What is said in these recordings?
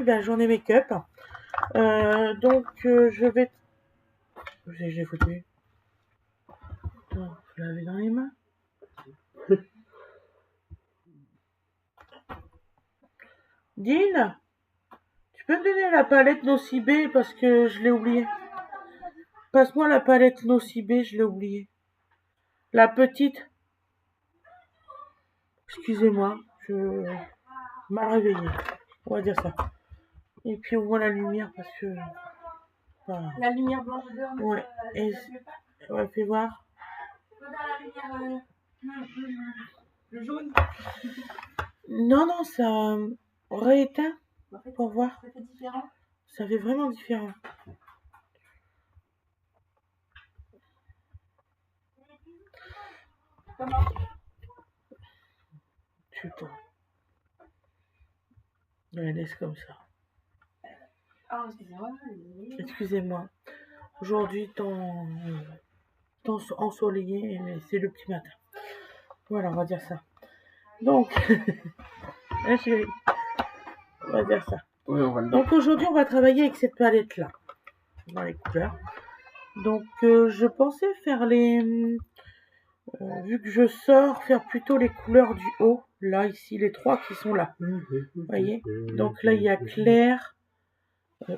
la journée make-up. Donc, je vais... J'ai foutu. Attends, je l'avais dans les mains. Dean, tu peux me donner la palette Nocibé parce que je l'ai oubliée. Passe-moi la palette Nocibé, je l'ai oubliée. La petite. Excusez-moi, je mal réveillée. On va dire ça. Et puis ouvre la lumière parce que... Voilà. La lumière blanche de ouais. Et... ouais, fais voir. La lumière le jaune. Non, ça aurait éteint pour voir. Ça fait différent. Ça fait vraiment différent. Comment? Putain. Ouais, laisse comme ça. Ah, excusez-moi. Excusez-moi. Aujourd'hui, temps ensoleillé, mais c'est le petit matin. Voilà, on va dire ça. Donc, hein, chérie, on va dire ça. Oui, on va le dire. Donc aujourd'hui, on va travailler avec cette palette-là, dans les couleurs. Donc, je pensais faire les... vu que je sors, faire plutôt les couleurs du haut. Là, ici, les trois qui sont là. Vous voyez? Donc là, il y a clair,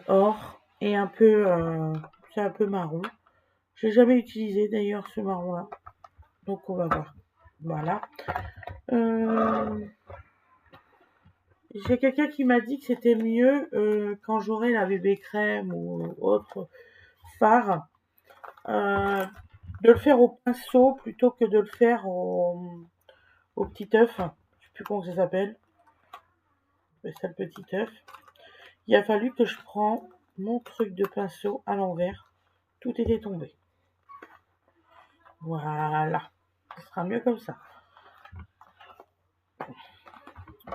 or, et un peu... c'est un peu marron. J'ai jamais utilisé d'ailleurs ce marron-là. Donc on va voir. Voilà. J'ai quelqu'un qui m'a dit que c'était mieux quand j'aurai la bébé crème ou autre fard de le faire au pinceau plutôt que de le faire au petit œuf. Je sais plus comment ça s'appelle. C'est ça, le petit œuf. Il a fallu que je prends mon truc de pinceau à l'envers. Tout était tombé. Voilà. Ce sera mieux comme ça.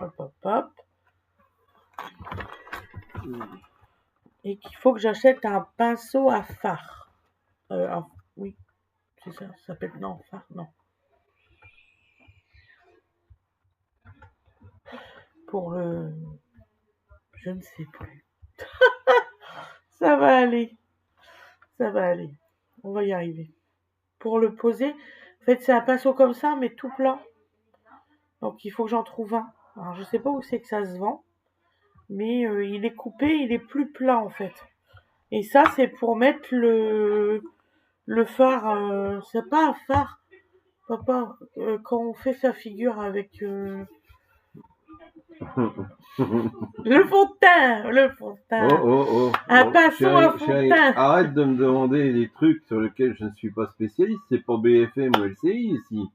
Hop, hop, hop. Et qu'il faut que j'achète un pinceau à fard. Oui, c'est ça, ça s'appelle... Non, fard, non. Pour le... Je ne sais plus. Ça va aller. Ça va aller. On va y arriver. Pour le poser, en fait, c'est un pinceau comme ça, mais tout plat. Donc, il faut que j'en trouve un. Alors, je sais pas où c'est que ça se vend. Mais il est coupé, il est plus plat, en fait. Et ça, c'est pour mettre le fard. C'est pas un fard. Papa, quand on fait sa figure avec... le fond de teint, un pinceau à fond de teint. Arrête de me demander des trucs sur lesquels je ne suis pas spécialiste, c'est pour BFM ou LCI ici.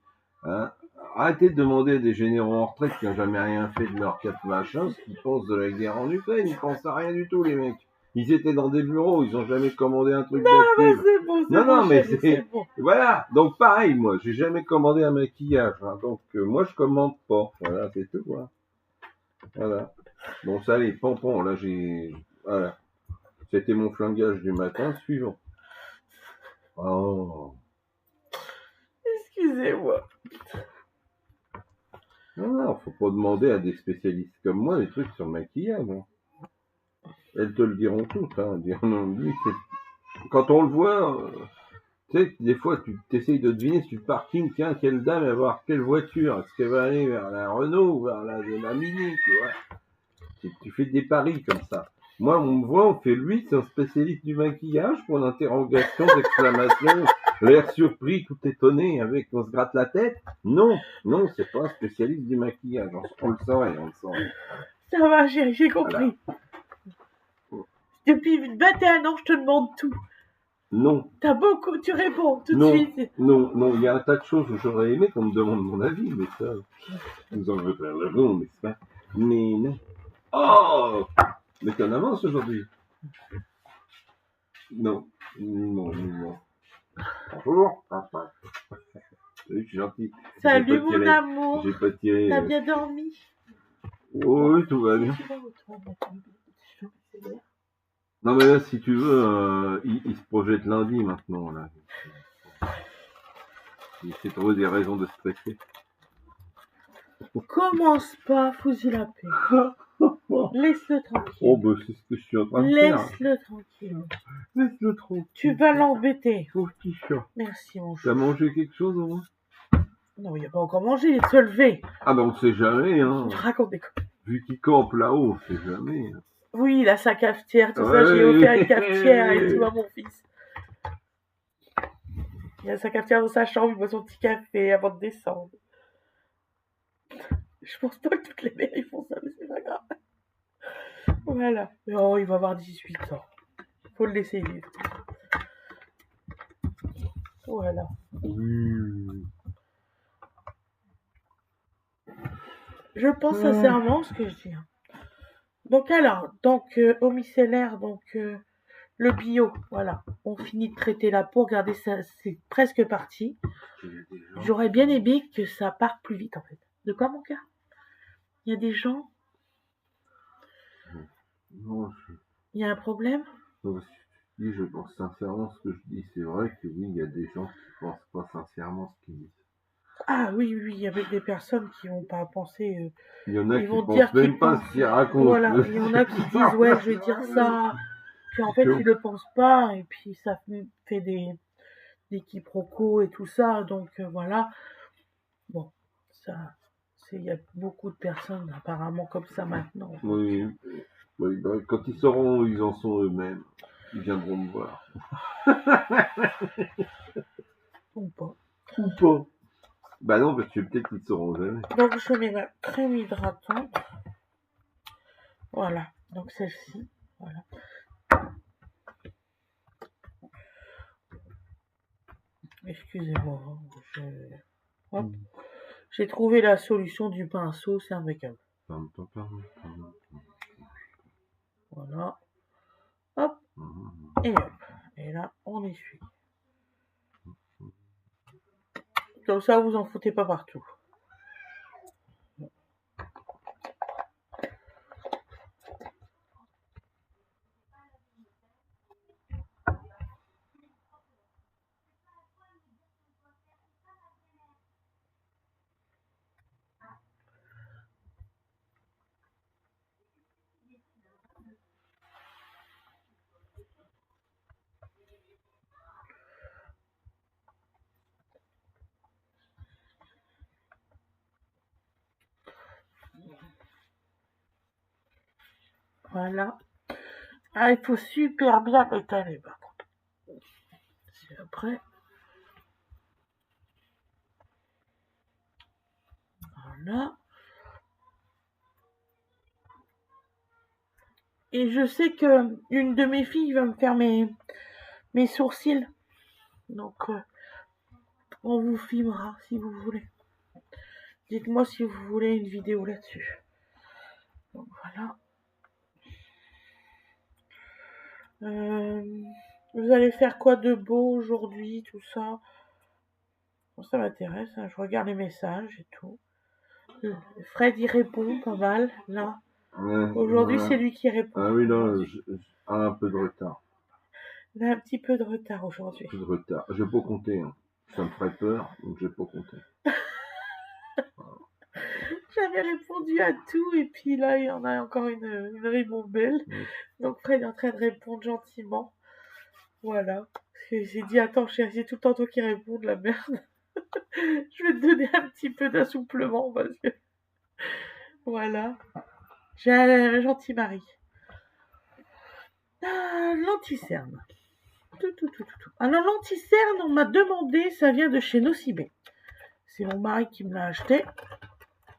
Hein, arrêtez de demander à des généraux en retraite qui n'ont jamais rien fait de leur 4 machins, ce qu'ils pensent de la guerre en Ukraine. Ils pensent à rien du tout, les mecs. Ils étaient dans des bureaux, ils n'ont jamais commandé un truc d'actif. Non, mais c'est bon. Voilà, donc pareil, moi, j'ai jamais commandé un maquillage. Hein, donc moi, je commande pas. Voilà, c'est tout. Hein. Voilà. Bon, ça allez, pompon, là, j'ai... Voilà. C'était mon flingage du matin, suivant. Oh. Excusez-moi. Non, faut pas demander à des spécialistes comme moi des trucs sur le maquillage. Hein. Elles te le diront toutes. Hein. Diront, lui, quand on le voit, tu sais, des fois, tu essayes de deviner sur le parking, tiens, quelle dame va voir quelle voiture. Est-ce qu'elle va aller vers la Renault ou vers la Mini, tu vois. Tu fais des paris comme ça. Moi, on me voit, on fait lui, c'est un spécialiste du maquillage, pour l'interrogation, d'exclamation, l'air surpris, tout étonné, avec on se gratte la tête. Non, c'est pas un spécialiste du maquillage. On le saurait. Ça va, j'ai compris. Voilà. Depuis 21 ans, je te demande tout. Non. Tu réponds tout de suite. Non, il y a un tas de choses où j'aurais aimé qu'on me demande mon avis, mais ça, nous en veut faire le bon, n'est-ce pas? Mais non. Oh! Mais t'en avances aujourd'hui? Non. Bonjour, papa. Salut, je suis gentil. Salut mon amour. J'ai pas tiré. T'as bien dormi? Oui, tout va bien. Non mais là, si tu veux, il se projette lundi maintenant. Là. Il s'est trouvé des raisons de stresser. Commence pas, fous-y la paix. pas. Laisse-le tranquille. Oh, bah, c'est ce que je suis en train de faire. Laisse-le tranquille. Laisse-le tranquille. Tu vas l'embêter. Pauvre petit chat. Merci, mon T'as chou. mangé quelque chose au moins? Non, il n'a pas encore mangé, il est de se lever. Ah, bah, on sait jamais, hein. Tu te racontes des conneries. Vu qu'il campe là-haut, on sait jamais. Oui, il a sa cafetière, tout ça. Ouais. J'ai offert une cafetière et tout à mon fils. Il a sa cafetière dans sa chambre, il boit son petit café avant de descendre. Je pense pas que toutes les mères ils font ça, mais c'est pas grave. Voilà. Oh, il va avoir 18 ans. Faut le laisser vivre. Voilà. Oui. Je pense sincèrement ce que je dis. Donc alors, au micellaire, le bio, voilà. On finit de traiter la peau, regardez, ça, c'est presque parti. J'aurais bien aimé que ça parte plus vite en fait. De quoi mon cœur? Il y a des gens? Non, Il y a un problème? non, oui, je pense sincèrement ce que je dis. C'est vrai que oui, il y a des gens qui pensent pas sincèrement ce qu'ils disent. Ah oui, oui, il y avait des personnes qui vont pas penser. Il y en a Ils qui vont pensent dire même qu'ils pas pensent. ce qu'ils racontent. Voilà, il y en a qui disent ouais, je vais dire ça. Puis en fait, ils le pensent pas, et puis ça fait des quiproquos et tout ça. Donc voilà. Bon, ça, il y a beaucoup de personnes apparemment comme ça maintenant. Oui, oui, bah, quand ils sauront où ils en sont eux-mêmes, ils viendront me voir. Ou pas. Ou pas. Bah non, parce que peut-être qu'ils sauront jamais. Donc je mets ma crème hydratante. Voilà, donc celle-ci. Voilà. Excusez-moi. Hop. J'ai trouvé la solution du pinceau, c'est impeccable. Voilà. Hop. Et hop. Et là, on essuie. Comme ça, vous en foutez pas partout. Voilà. Ah, il faut super bien étaler par contre. C'est après. Voilà. Et je sais que une de mes filles va me faire mes sourcils. Donc, on vous filmera si vous voulez. Dites-moi si vous voulez une vidéo là-dessus. Donc voilà. Vous allez faire quoi de beau aujourd'hui, tout ça? Bon, ça m'intéresse, hein, je regarde les messages et tout. Fred y répond pas mal, là. Ouais, Aujourd'hui, voilà. c'est lui qui répond. Ah oui, là, j'ai un peu de retard. Il a un petit peu de retard aujourd'hui. Un peu de retard. Je vais pas compter. Hein. Ça me ferait peur, donc je vais pas compter. J'avais répondu à tout et puis là, il y en a encore une ribambelle. Ouais. Donc Fred est en train de répondre gentiment. Voilà. J'ai dit, attends, c'est tout le temps toi qui réponds de la merde. Je vais te donner un petit peu d'assouplement parce que... Voilà. J'ai un gentil mari. Ah, l'anticerne. Alors l'anticerne, on m'a demandé, ça vient de chez Nocibé. C'est mon mari qui me l'a acheté.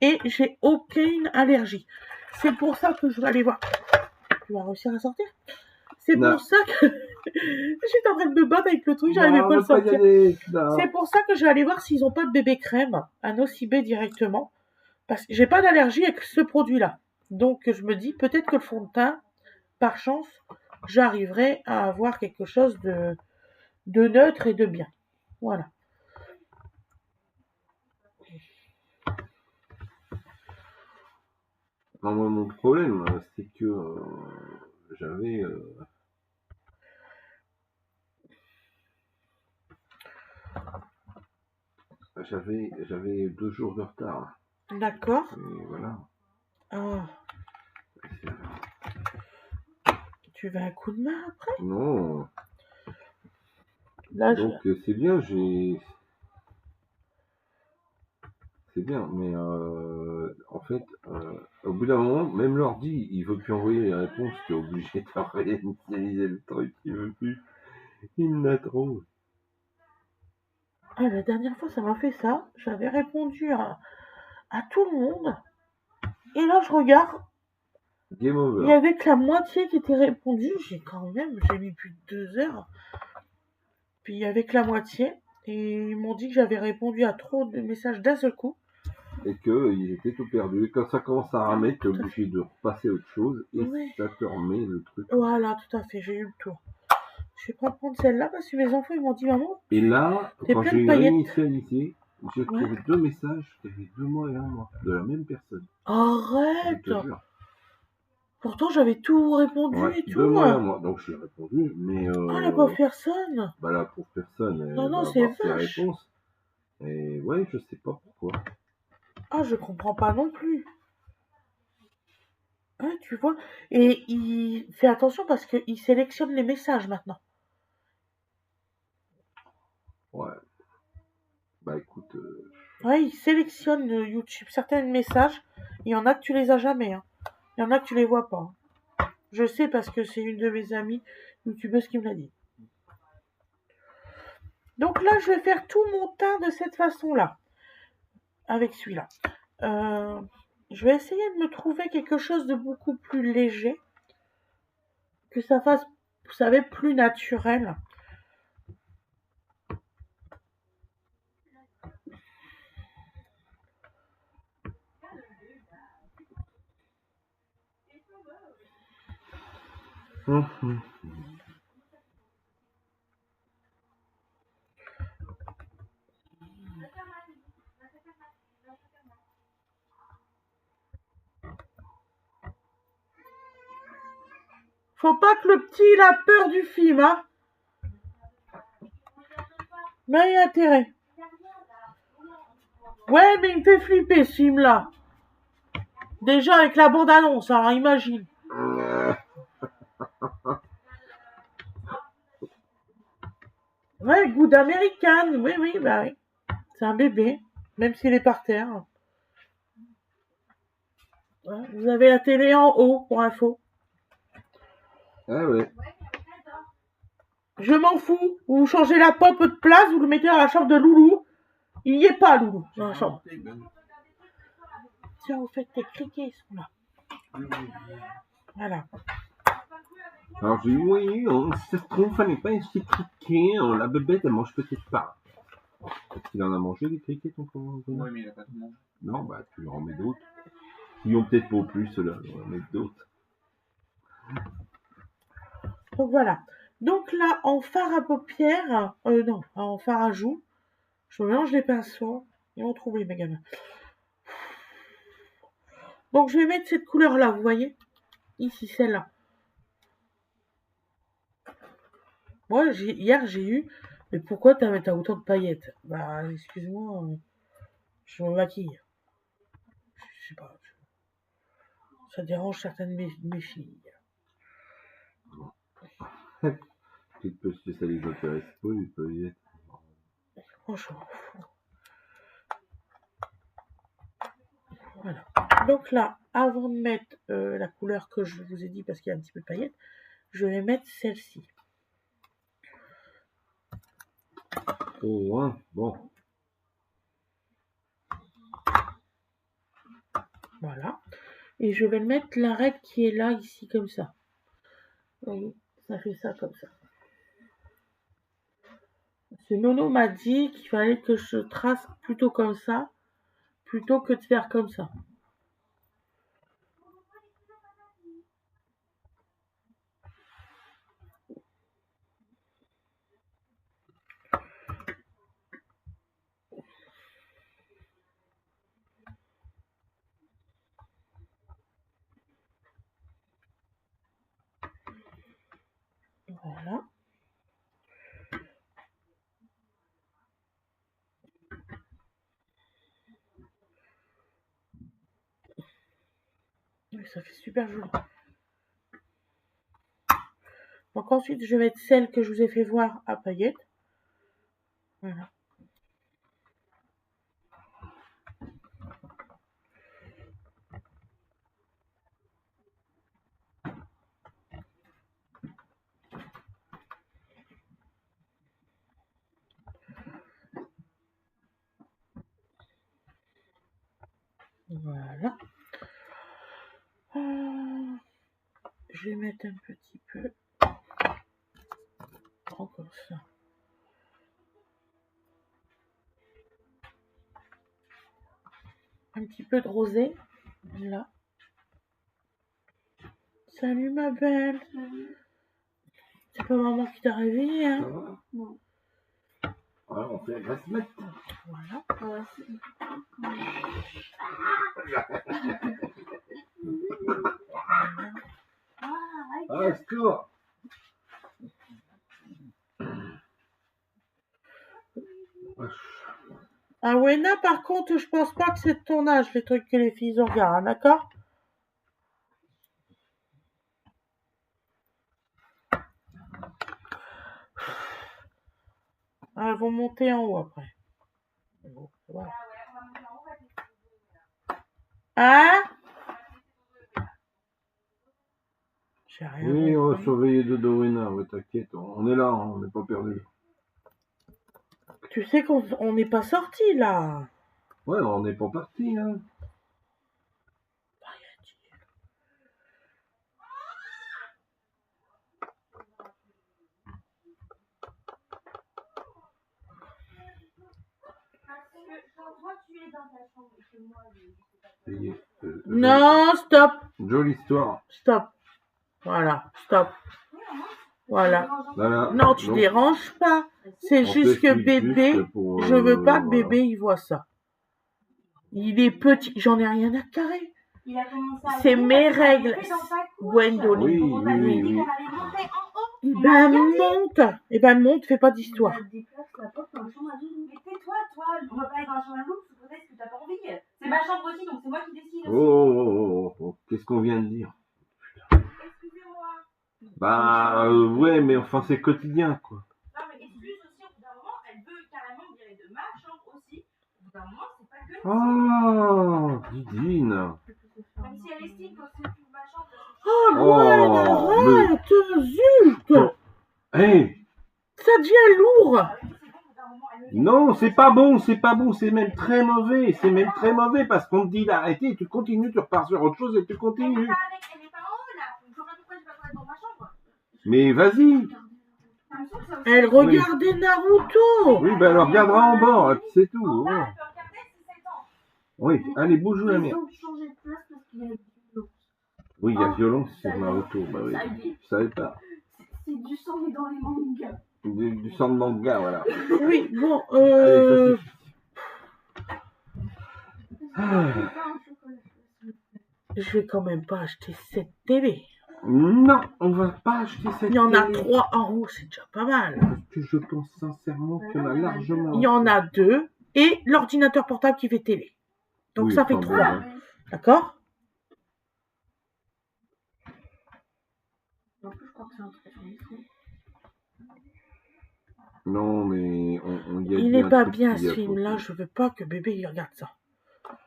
Et j'ai aucune allergie. C'est pour ça que je vais aller voir. Tu vas réussir à sortir? C'est pour ça que j'étais en train de me battre avec le truc, j'arrivais pas à le sortir. C'est pour ça que je vais aller voir s'ils n'ont pas de bébé crème à Nocibé directement. Parce que j'ai pas d'allergie avec ce produit-là. Donc je me dis peut-être que le fond de teint, par chance, j'arriverai à avoir quelque chose de neutre et de bien. Voilà. Non, moi, mon problème, c'est que j'avais j'avais 2 jours de retard. D'accord. Et voilà. Ah. Tu veux un coup de main après? Non. Là, Donc c'est bien, c'est bien, mais en fait, au bout d'un moment, même l'ordi, il veut plus envoyer les réponses, tu es obligé de réinitialiser le truc, il veut plus. Il en a trop. Ah, la dernière fois, ça m'a fait ça. J'avais répondu à tout le monde. Et là, je regarde. Game Il y over. avait que la moitié qui était répondue. J'ai mis plus de 2 heures. Puis il y avait que la moitié. Et ils m'ont dit que j'avais répondu à trop de messages d'un seul coup. Et qu'ils étaient tout perdus. Et quand ça commence à ramer, tu es obligé de repasser à autre chose et Oui. ça te remet le truc. Voilà, tout à fait, j'ai eu le tour. Je vais pas prendre celle-là parce que mes enfants ils m'ont dit maman. Et là, T'es quand plein de j'ai paillettes. réinitialisé, j'ai trouvé 2 messages qui avaient 2 mois et 1 mois de la même personne. Je Arrête. te jure. Pourtant j'avais tout répondu Ouais, et 2 tout. mois et 1 mois. Donc j'ai répondu, mais Ah la pauvre personne. bah, la pauvre personne, elle Non, non, va c'est avoir ses vache. réponses. Et ouais, je sais pas pourquoi. Ah, je comprends pas non plus. Hein, tu vois. Et il fait attention parce qu'il sélectionne les messages maintenant. Ouais. Bah écoute, Ouais, il sélectionne YouTube certains messages. Il y en a que tu les as jamais. Hein. Il y en a que tu les vois pas. Je sais parce que c'est une de mes amies youtubeuses qui me l'a dit. Donc là, je vais faire tout mon teint de cette façon-là. Avec celui-là. Je vais essayer de me trouver quelque chose de beaucoup plus léger. Que ça fasse, vous savez, plus naturel. Faut pas que le petit il a peur du film, hein. Mais il y a intérêt. Ouais, mais il me fait flipper ce film-là. Déjà avec la bande-annonce, alors imagine. Ouais, goût d'américaine. Oui, oui, bah oui. C'est un bébé, même s'il est par terre. Ouais, vous avez la télé en haut, pour info. ah ouais. Je m'en fous. Vous changez la pop de place, vous le mettez dans la chambre de Loulou. Il n'y est pas, Loulou, dans la chambre. Tiens, au fait, tes criquets sont là. Voilà. Alors j'ai dit, oui, ça se trouve, fallait pas essayer de criquet, la bébête, elle mange peut-être pas. Est-ce qu'il en a mangé des criquets, ton pauvre? Oui, mais il a pas tout mangé. Non, bah tu lui en mets d'autres. Ils ont peut-être pas au plus, ceux-là, on va en mettre d'autres. Donc voilà. Donc là, en fard à paupières, non, en fard à joues, je mélange les pinceaux. Ils vont trouver, mes gamins. Donc je vais mettre cette couleur-là, vous voyez? Ici, celle-là. Moi, hier, j'ai eu... Mais pourquoi t'as autant de paillettes? Bah, excuse-moi, je me maquille. Je sais pas. Ça dérange certaines de mes filles. Peut-être parce que ça les intéresse pas, les paillettes. Franchement. Voilà. Donc là, avant de mettre la couleur que je vous ai dit, parce qu'il y a un petit peu de paillettes, je vais mettre celle-ci. Oh, hein, bon. Voilà. Et je vais le mettre l'arête qui est là, ici, comme ça. Vous voyez, ça fait ça comme ça. Ce Nono m'a dit qu'il fallait que je trace plutôt comme ça, plutôt que de faire comme ça. Voilà. ça fait super joli. Donc ensuite, je vais mettre celle que je vous ai fait voir à paillettes. Voilà. Voilà. Je vais mettre un petit peu. Encore ça. Un petit peu de rosé. Là. Salut ma belle. C'est pas maman qui t'a réveillé, Ça hein? va? Non. Alors, on va se mettre. Voilà. Ah, c'est tout. Ah Wena, par contre, je pense pas que c'est de ton âge, les trucs que les filles regardent, hein, d'accord? Elles vont monter en haut après. Bon, voilà. Hein? J'ai rien Oui, on va compris. surveiller Dodo Wena, ouais, t'inquiète, on est là, hein, on n'est pas perdu. Tu sais qu'on n'est pas sorti là. Ouais, on n'est pas parti, hein. Non, stop, Jolie histoire. stop. Voilà, stop. Voilà. Voilà. Non, tu Donc, déranges pas. C'est on juste que t'explique bébé, juste pour, je veux pas que voilà. bébé il voit ça. Il est petit, j'en ai rien à carrer. Il a commencé à C'est venir mes parce qu'il règles, avait fait dans sa couche. Gwendoline. Oui, On t'avait oui, dit oui. qu'on allait monter en haut. Eh ben monte, eh ben monte, fais pas d'histoire. On déplace la porte dans la chambre à Doudou. Mais tais-toi, toi, on va pas aller dans la chambre à Doudou, sous prétexte que t'as pas envie. C'est ma chambre aussi, donc c'est moi qui décide Oh, aussi. oh, oh, oh, qu'est-ce qu'on vient de dire? Excusez-moi. Bah, ouais, mais enfin, c'est quotidien, quoi. Non, mais excuse aussi, au bout d'un moment, elle veut carrément me virer de ma chambre aussi. Au bout d'un moment, c'est pas que. Oh, Didine. Même si elle estime que c'est plus ma chambre. Oh, Oh, Gwen, arrête, zut. Hey, Ça devient lourd. non, c'est pas bon, c'est pas bon, c'est même très mauvais, c'est même très mauvais parce qu'on te dit d'arrêter, tu continues, tu repars sur autre chose et tu Elle continues. est pas en haut là. Je vois pas pourquoi je vais pas être dans ma chambre. Mais vas-y. Ça me saoule, ça aussi. Elle regardait Naruto. Oui, ben elle regardera en bas, et puis c'est tout. En bas, Voilà. elle peut regarder si c'est le temps. Oui, allez, bouge la merde. Ils ont changé de place parce qu'il y a du violon. Oui, il y a Oh, violence ça sur y est. Naruto, bah oui. Ça y est. Je savais pas. C'est du sang mais dans les mangas. Du sang de manga, voilà. Oui, bon, Allez, ça suffit. je vais quand même pas acheter cette télé. Non, on va pas acheter cette Il y en a télé. 3 en haut, c'est déjà pas mal. Parce que je pense sincèrement qu'il y en a largement. Il y en a 2 et l'ordinateur portable qui fait télé. Donc Oui, ça fait enfin, 3. bon, hein. D'accord? En plus, je crois que c'est un truc sur les fonds. Non, mais on y a Il dit n'est un pas truc bien qu'il y a ce film-là, pas. je veux pas que bébé il regarde ça.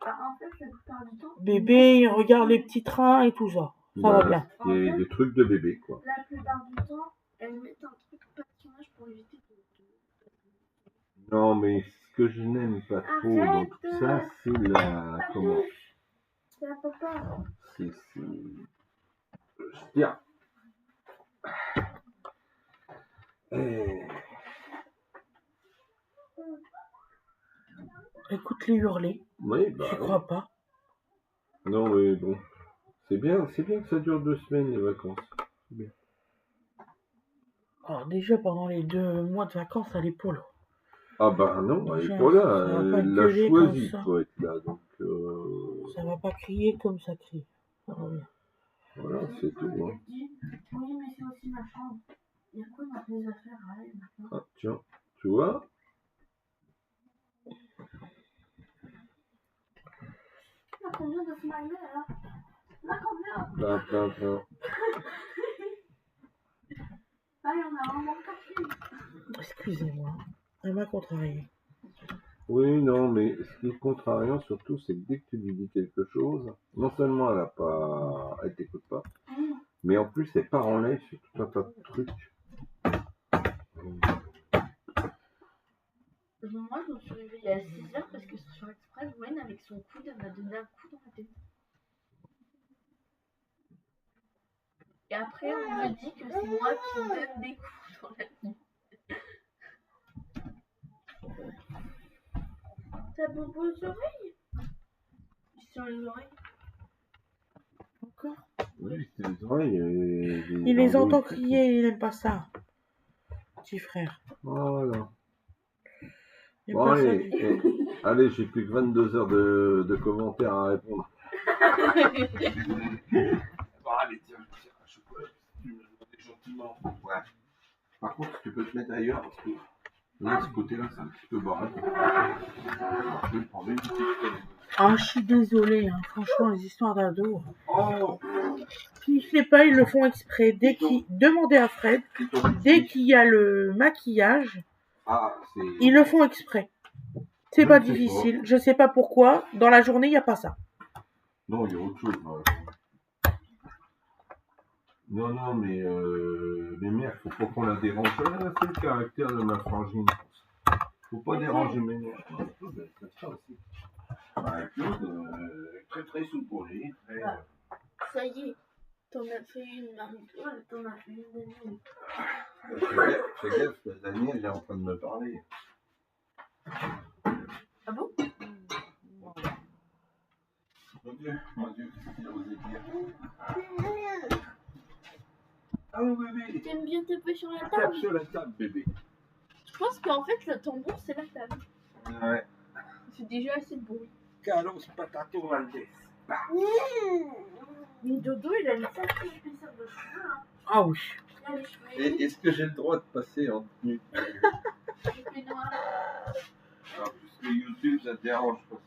Bah, en fait, la plupart du temps. Bébé il regarde les petits trains et tout ça. Ça va Bah, bien. il y a des trucs de bébé, quoi. La plupart du temps, elles mettent un truc personnage pour éviter de. Non, mais ce que je n'aime pas trop dans tout ça, c'est la. Comment? C'est un papa. C'est. Tiens. Écoute-les hurler. Oui, bah. J'y crois pas. Non, mais bon. C'est bien que ça dure 2 semaines, les vacances. C'est bien. Alors déjà pendant les 2 mois de vacances, elle est polo. Ah bah non, elle Déjà, est pas là, ça va pas elle l'a gueuler choisi comme ça. pour être là, donc Ça va pas crier comme ça crie. Ça va bien. voilà, c'est tout. Hein. Elle dit oui, mais c'est aussi ma chambre. Il y a quoi dans les affaires à elle maintenant? Ah, tiens, tu vois? Il y a combien de smileys là? Là, combien? Plein. Là, il y en a un moins café. Excusez-moi. Elle m'a contrariée. Oui, non, mais ce qui est contrariant surtout, c'est que dès que tu lui dis quelque chose, non seulement elle t'écoute pas, mais en plus elle part en live sur tout un tas de trucs. Moi, je me suis réveillée à 6h parce que sur Express, Gwen, avec son coude, elle m'a donné un coup dans la tête. Et après, on me dit que c'est moi qui me donne des coups dans la nuit. T'as bobo aux oreilles? Sur les oreilles. Encore? Oui, c'est vrai, Il les entend crier, il n'aime pas ça. Petit frère. Voilà. Il Bon, n'aime pas ça allez, du tout. allez, j'ai plus que 22 heures de commentaires à répondre. Bon, allez, tiens, un chocolat, tu me demandais gentiment. Ouais. Par contre, tu peux te mettre ailleurs parce que là, de ce côté-là, c'est un petit peu barré. Je vais prendre une petite fenêtre. Ah, je suis désolée, hein. Franchement, les histoires d'ados. Oh! S'ils ne font pas, ils le font exprès. Demandez à Fred, dès qu'il y a le maquillage, Ah, c'est. ils le font exprès. C'est pas difficile. Je sais pas pourquoi. Dans la journée, il n'y a pas ça. Non, il y a autre chose. Non, mais merde, faut pas qu'on la dérange. Ah, c'est le caractère de ma frangine. Faut pas déranger mes mères. Claude, c'est ça aussi. Bah, Claude, très soupolé, très. Ça y est, t'en as fait une, Marie-Claude, t'en as fait une Daniel. Fais gaffe, Daniel est en train de me parler. Ah bon? Mon Dieu, qu'est-ce qu'il a osé dire? Ah oui, bébé. T'aimes bien taper sur la Tape table? sur la table, bébé. Je pense qu'en fait, le tambour, c'est la table. Ouais. C'est déjà assez de bruit. Carlos Patato Valdez. Mais Dodo, il a une sacrée épaisseur de cheveux. Hein. Ah oui. Il a les cheveux Et est-ce que j'ai le droit de passer en tenue? épais noirs. Alors, puisque YouTube, ça te dérange pas.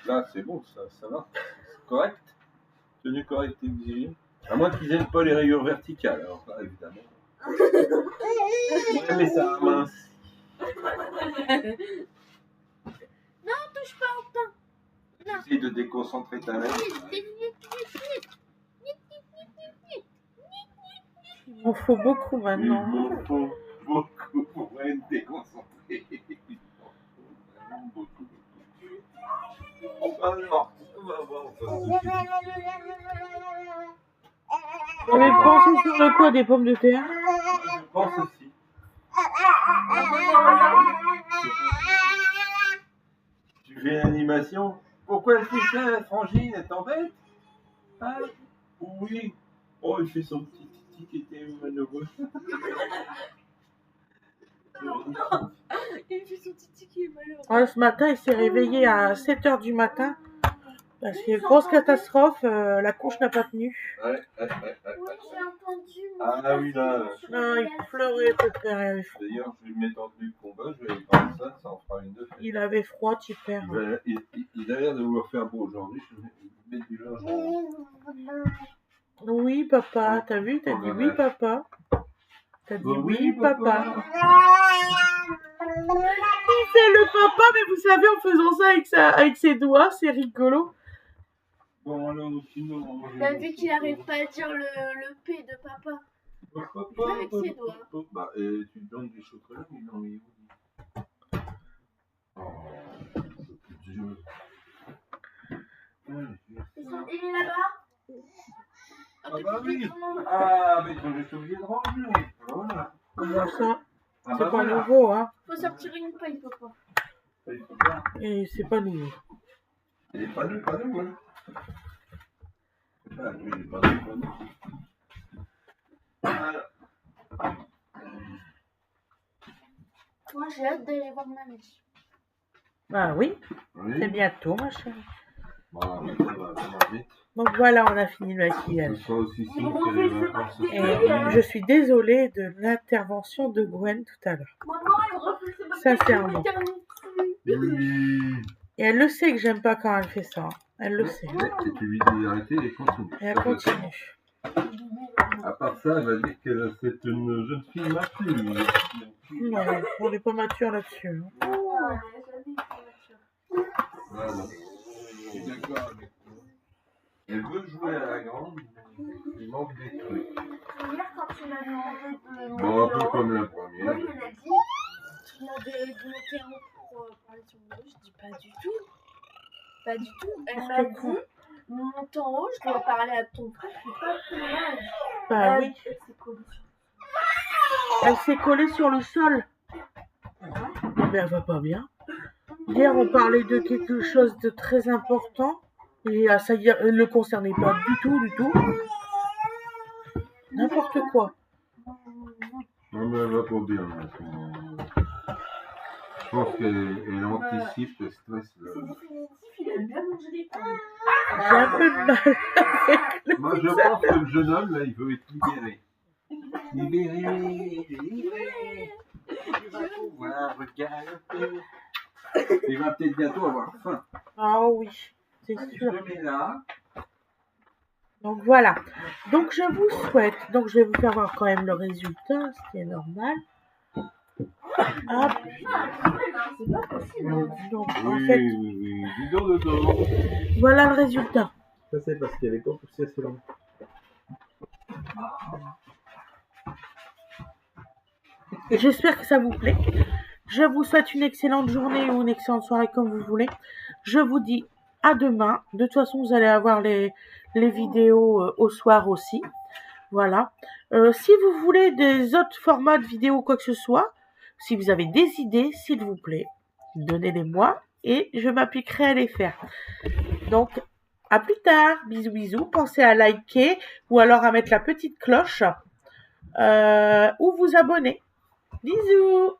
Là, c'est bon, ça va. C'est correct. Tenue correcte et exigée. À moins qu'ils n'aiment pas les rayures verticales, alors là, évidemment. Ouais, mais ça mince. Non, touche pas au pain. Essaye de déconcentrer ta main. Il en faut beaucoup Il maintenant. m'en faut beaucoup pour être déconcentré. Vraiment beaucoup. Alors, on va voir. Vous avez pensé sur le quoi des pommes de terre? Je pense aussi. Tu fais l'animation? Pourquoi elle fait ça, la frangine? Elle t'embête? Ah, oui. Oh, il fait son petit titi qui était malheureux. Il fait son titi qui est malheureux. Ouais, ce matin, il s'est réveillé à 7h du matin. Parce qu'il y a une grosse catastrophe. La couche n'a pas tenu. Ouais. Oui, j'ai entendu. Ah oui, là. Non, il pleurait, Pépère. Il avait froid. D'ailleurs, je vais me mettre en tenue de combat, je vais aller prendre ça en fera une de fait. Il avait froid, Pépère. Il a l'air de vouloir faire beau aujourd'hui, je vais mettre du linge. Oui, papa. T'as vu? T'as dit oui, papa. T'as dit oui, papa. Il fait le papa, mais vous savez, en faisant ça avec ses doigts, c'est rigolo. Bon, alors, sinon. T'as vu qu'il n'arrive pas à dire le P de papa. Avec ses doigts. Bah, tu te donnes du chocolat, mais non, mais où? Oh, ce Dieu. Il est là-bas. Ah bah oui. Ah, mais je suis obligé de ranger. Voilà. Comment ça? Ah C'est bah pas voilà. nouveau, hein. Faut sortir une paille, papa. Il faut bien. Et c'est pas nouveau. Il est pas nous, hein. Ah, lui, il est pas nous. Voilà. Moi, j'ai hâte d'aller voir mamie. Ah oui, Oui. c'est bientôt, ma chérie. Voilà, mais ça va vraiment vite. Donc voilà, on a fini le Ce maquillage. sera aussi signe que les vacances se Et terminent. je suis désolée de l'intervention de Gwen tout à l'heure. Maman, elle refait ses Sincèrement. maternité. Oui. Et elle le sait que j'aime pas quand elle fait ça. Elle le sait. Et tu lui dis d'arrêter et continue. Et elle continue. À part ça, elle va dire que c'est une jeune fille mature. Non, on n'est pas mature là-dessus. Hein. Voilà. Je suis d'accord avec toi. Elle veut jouer à la grande, mais il manque des trucs. Hier, quand tu m'as demandé de Bon, un peu monter en haut, comme la moi, première. il m'a dit, tu demandais de monter en haut pour parler sur mon dos. Je dis pas du tout. Pas du tout. Elle m'a dit, monte en haut, je dois parler à ton frère, je suis pas ton âge. Bah oui. Elle s'est collée sur le sol. Mais elle va pas bien. Hier, on parlait de quelque chose de très important. Et ça y est, elle ne le concernait pas du tout. N'importe quoi. Non, mais elle va pas bien. Je pense qu'elle anticipe le stress. Là. C'est définitif, il aime bien manger des pommes. J'ai un peu de mal avec le Moi, je pense que le jeune homme, là, il veut être libéré. Libéré. Il va pouvoir regarder. Il va peut-être bientôt avoir faim. Ah oui, c'est Je sûr. le mets là. Donc voilà. Donc je vous souhaite. Donc je vais vous faire voir quand même le résultat, ce qui est normal. Hop. C'est pas possible. Donc en Oui, fait, oui. Dis donc dedans. voilà le résultat. Ça, c'est parce qu'il y avait pas poussé assez long. J'espère que ça vous plaît. Je vous souhaite une excellente journée ou une excellente soirée comme vous voulez. Je vous dis à demain. De toute façon, vous allez avoir les vidéos au soir aussi. Voilà. Si vous voulez des autres formats de vidéos ou quoi que ce soit, si vous avez des idées, s'il vous plaît, donnez-les-moi et je m'appliquerai à les faire. Donc, à plus tard. Bisous, bisous. Pensez à liker ou alors à mettre la petite cloche ou vous abonner. Bisous.